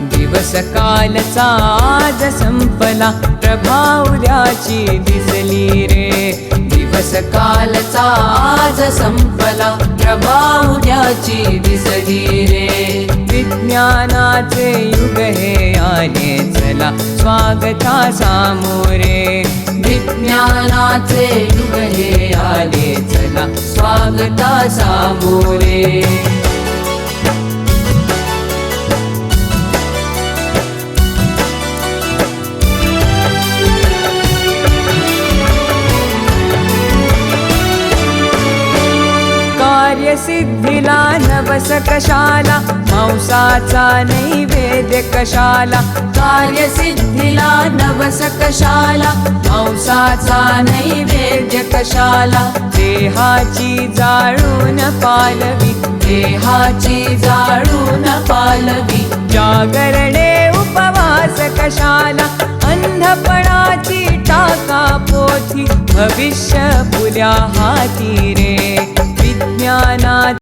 दिवस कालचा आज संपला, प्रभा उद्याची दिसली रे. दिवस कालचा आज संपला, प्रभा उद्याची दिसली रे. विज्ञानाचे युग हे आले चला, स्वागता सामोरे. विज्ञानाचे युग हे आले चला, स्वागता सामोरे. कार्यसिद्धीला नवस कशाला, मांसाचा नैवेद्य कशाला. कार्यसिद्धीला नवस कशाला, मांसाचा नैवेद्य कशाला. देहाची जाळून पालवी, देहाची जाळून पालवी. जागरणे उपवास कशाला, अंधपणाची टाका पोथी. भविष्य फुल्या हाती रे.